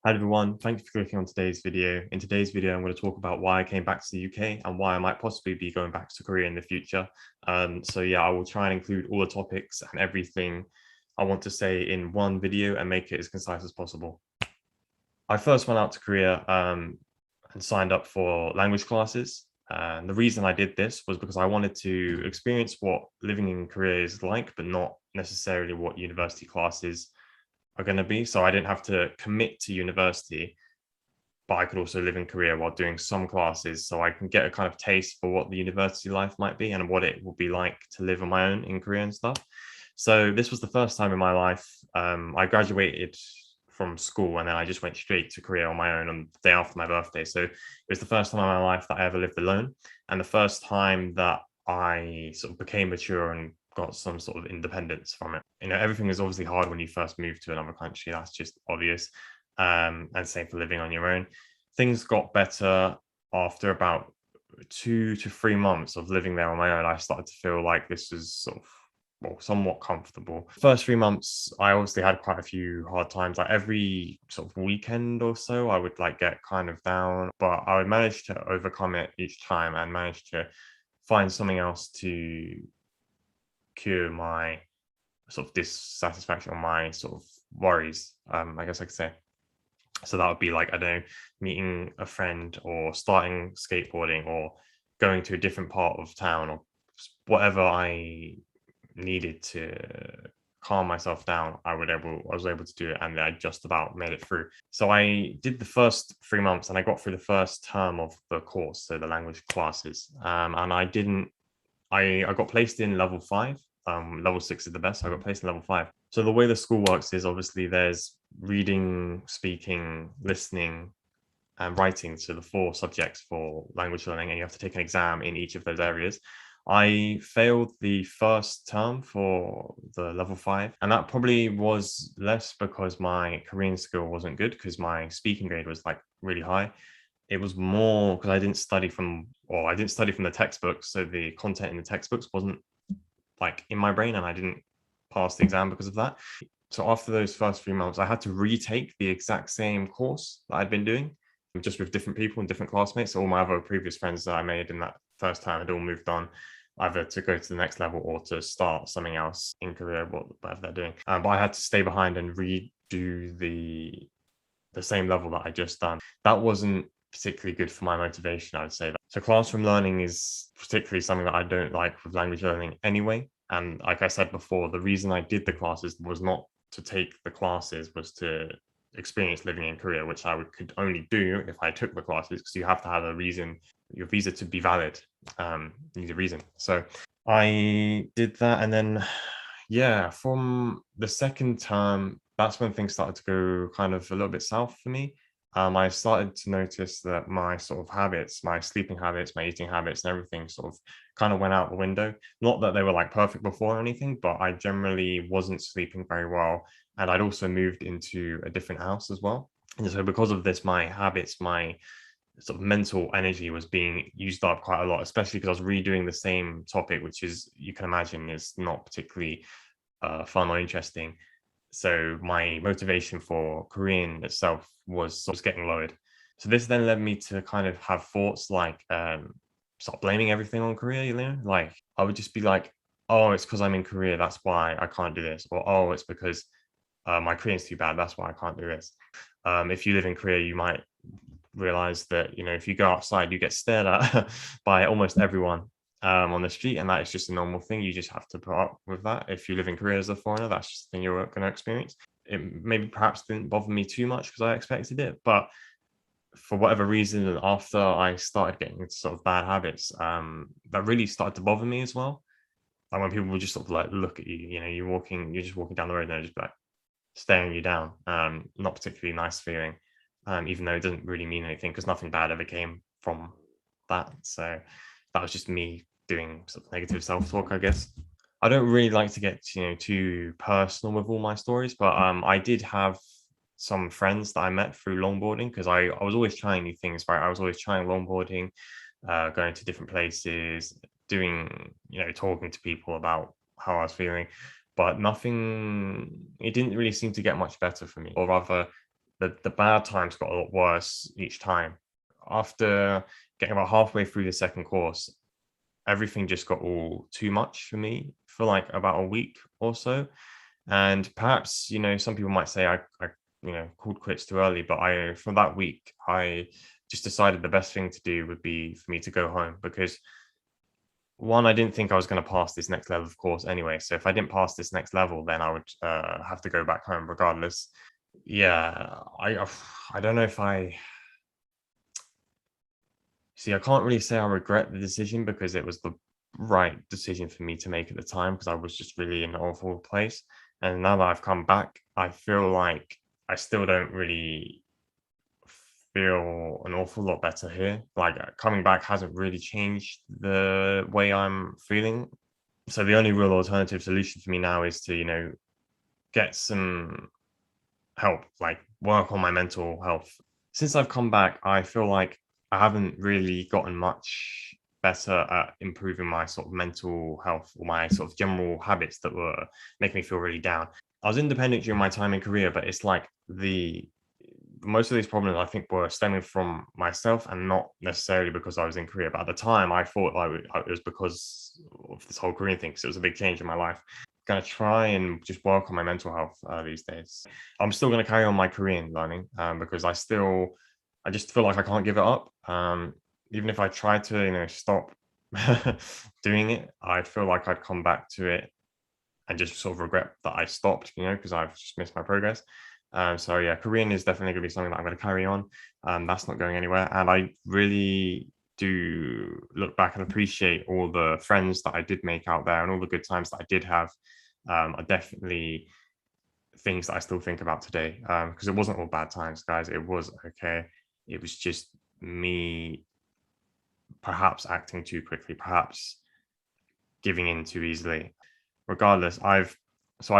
Hi everyone, thank you for clicking on today's video. In today's video, I'm going to talk about why I came back to the UK and why I might possibly be going back to Korea in the future. So yeah, I will try and include all the topics and everything I want to say in one video and make it as concise as possible. I first went out to Korea and signed up for language classes. And the reason I did this was because I wanted to experience what living in Korea is like, but not necessarily what university classes are going to be. So I didn't have to commit to university, but I could also live in Korea while doing some classes. So I can get a kind of taste for what the university life might be and what it will be like to live on my own in Korea and stuff. So this was the first time in my life. I graduated from school and then I just went straight to Korea on my own on the day after my birthday. So it was the first time in my life that I ever lived alone, and the first time that I sort of became mature and got some sort of independence from it. Everything is obviously hard when you first move to another country. That's just obvious. And same for living on your own. Things got better after about 2 to 3 months of living there on my own. I started to feel like this is sort of somewhat comfortable. First 3 months, I obviously had quite a few hard times. Like every sort of weekend or so, I would like get kind of down, but I would manage to overcome it each time and manage to find something else to cure my sort of dissatisfaction or my sort of worries, I guess I could say. So that would be like, I don't know, meeting a friend or starting skateboarding or going to a different part of town or whatever I needed to calm myself down. I was able to do it, and I just about made it through. So I did the first 3 months and I got through the first term of the course, so the language classes. And I got placed in level 5. Level 6 is the best. So I got placed in level 5. So the way the school works is obviously there's reading, speaking, listening, and writing. So the 4 subjects for language learning, and you have to take an exam in each of those areas. I failed the first term for the level 5, and that probably was less because my Korean skill wasn't good, because my speaking grade was like really high. It was more because I didn't study from the textbooks, so the content in the textbooks wasn't like in my brain, and I didn't pass the exam because of that. So after those first 3 months, I had to retake the exact same course that I'd been doing, just with different people and different classmates. So all my other previous friends that I made in that first time had all moved on, either to go to the next level or to start something else in Korea, whatever they're doing. But I had to stay behind and redo the same level that I just done. That wasn't particularly good for my motivation, I would say that. So classroom learning is particularly something that I don't like with language learning anyway. And like I said before, the reason I did the classes was not to take the classes, was to experience living in Korea, which could only do if I took the classes, because you have to have a reason, your visa to be valid. You need a reason. So I did that, and then yeah, from the second term, that's when things started to go kind of a little bit south for me. I started to notice that my sort of habits, my sleeping habits, my eating habits, and everything sort of kind of went out the window. Not that they were like perfect before or anything, but I generally wasn't sleeping very well. And I'd also moved into a different house as well. And so because of this, my habits, my sort of mental energy was being used up quite a lot, especially because I was redoing the same topic, which is, you can imagine, is not particularly fun or interesting. So my motivation for Korean itself was getting lowered. So this then led me to kind of have thoughts like start blaming everything on Korea, like I would just be like, oh, it's because I'm in Korea, that's why I can't do this. Or, oh, it's because my Korean's too bad, that's why I can't do this. If you live in Korea, you might realize that, if you go outside, you get stared at by almost everyone on the street, and that is just a normal thing. You just have to put up with that. If you live in Korea as a foreigner, that's just the thing you're going to experience. It maybe perhaps didn't bother me too much because I expected it, but for whatever reason, after I started getting into sort of bad habits, that really started to bother me as well. Like when people would just sort of like look at you, you're just walking down the road and they're just like staring you down. Not particularly nice feeling, even though it doesn't really mean anything because nothing bad ever came from that. So that was just me doing sort of negative self-talk, I guess. I don't really like to get too personal with all my stories, but I did have some friends that I met through longboarding, because I was always trying new things, right? I was always trying longboarding, going to different places, doing, talking to people about how I was feeling, but it didn't really seem to get much better for me, or rather the bad times got a lot worse each time. After getting about halfway through the second course, everything just got all too much for me for like about a week or so. And perhaps, some people might say I called quits too early, but for that week, I just decided the best thing to do would be for me to go home because one, I didn't think I was going to pass this next level of course anyway. So if I didn't pass this next level, then I would have to go back home regardless. Yeah, I don't know if I see. I can't really say I regret the decision because it was the right decision for me to make at the time because I was just really in an awful place. And now that I've come back, I feel like I still don't really feel an awful lot better here. Like coming back hasn't really changed the way I'm feeling. So the only real alternative solution for me now is to, get some help, like work on my mental health. Since I've come back, I feel like I haven't really gotten much better at improving my sort of mental health or my sort of general habits that were making me feel really down. I was independent during my time in Korea, but it's like the most of these problems I think were stemming from myself and not necessarily because I was in Korea. But at the time, I thought it was because of this whole Korean thing, because it was a big change in my life. Gonna try and just work on my mental health these days. I'm still gonna carry on my Korean learning because I just feel like I can't give it up. Even if I try to, stop doing it, I feel like I'd come back to it and just sort of regret that I stopped, because I've just missed my progress. So yeah, Korean is definitely going to be something that I'm going to carry on. That's not going anywhere, and I really do look back and appreciate all the friends that I did make out there and all the good times that I did have. Are definitely things that I still think about today because it wasn't all bad times, guys. It was okay. It was just me perhaps acting too quickly, perhaps giving in too easily. Regardless, I've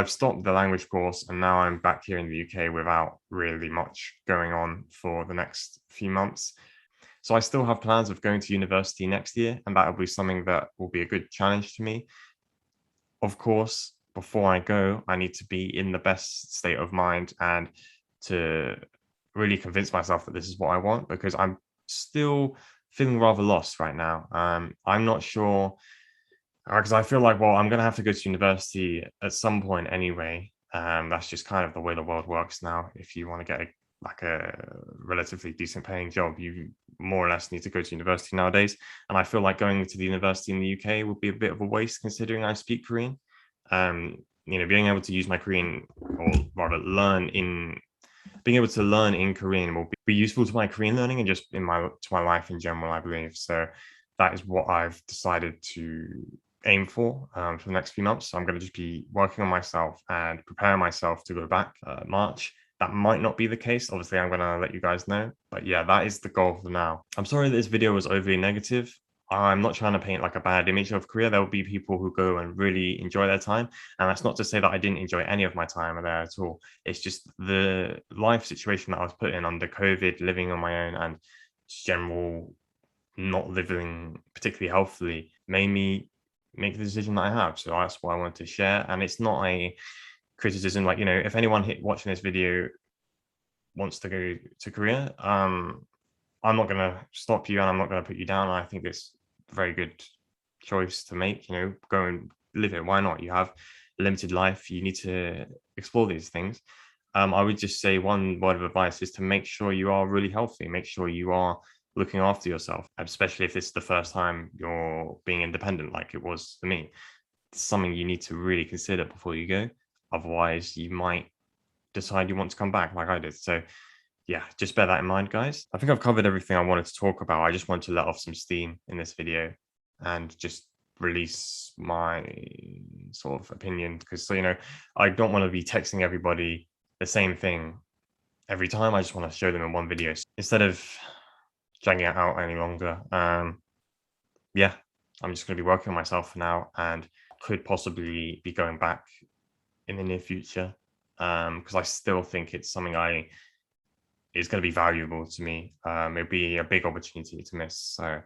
stopped the language course and now I'm back here in the UK without really much going on for the next few months. So I still have plans of going to university next year, and that will be something that will be a good challenge to me. Of course, before I go, I need to be in the best state of mind and to really convince myself that this is what I want because I'm still feeling rather lost right now. I'm not sure because I feel like, well, I'm gonna have to go to university at some point anyway. That's just kind of the way the world works now. If you want to get a relatively decent paying job, you more or less need to go to university nowadays. And I feel like going to the university in the UK would be a bit of a waste considering I speak Korean. Being able to use my Korean or rather being able to learn in Korean will be useful to my Korean learning and just to my life in general, I believe. So that is what I've decided to aim for the next few months. So I'm going to just be working on myself and preparing myself to go back March. That might not be the case. Obviously, I'm going to let you guys know. But yeah, that is the goal for now. I'm sorry that this video was overly negative. I'm not trying to paint like a bad image of Korea. There will be people who go and really enjoy their time. And that's not to say that I didn't enjoy any of my time there at all. It's just the life situation that I was put in under COVID, living on my own and general not living particularly healthily made me make the decision that I have. So that's what I wanted to share. And it's not a criticism. Like, if anyone watching this video wants to go to Korea, I'm not going to stop you and I'm not going to put you down. I think it's a very good choice to make, go and live it. Why not? You have a limited life. You need to explore these things. I would just say one word of advice is to make sure you are really healthy. Make sure you are looking after yourself, especially if it's the first time you're being independent, like it was for me. It's something you need to really consider before you go. Otherwise, you might decide you want to come back like I did. So yeah, just bear that in mind, guys. I think I've covered everything I wanted to talk about. I just wanted to let off some steam in this video and just release my sort of opinion because, I don't want to be texting everybody the same thing every time. I just want to show them in one video instead of dragging it out any longer. Yeah, I'm just going to be working on myself for now and could possibly be going back in the near future because I still think it's something is going to be valuable to me. It'd be a big opportunity to miss. So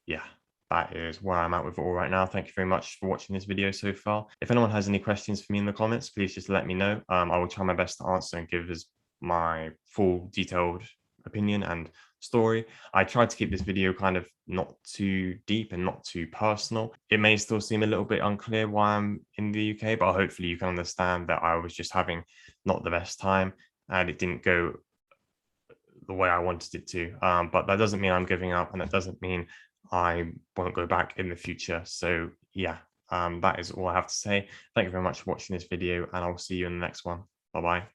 yeah, that is where I'm at with it all right now. Thank you very much for watching this video so far. If anyone has any questions for me in the comments, please just let me know. I will try my best to answer and give as my full detailed opinion and story. I tried to keep this video kind of not too deep and not too personal. It may still seem a little bit unclear why I'm in the UK, but hopefully you can understand that I was just having not the best time and it didn't go the way I wanted it to. But that doesn't mean I'm giving up, and that doesn't mean I won't go back in the future. So yeah, that is all I have to say. Thank you very much for watching this video, and I'll see you in the next one. Bye bye.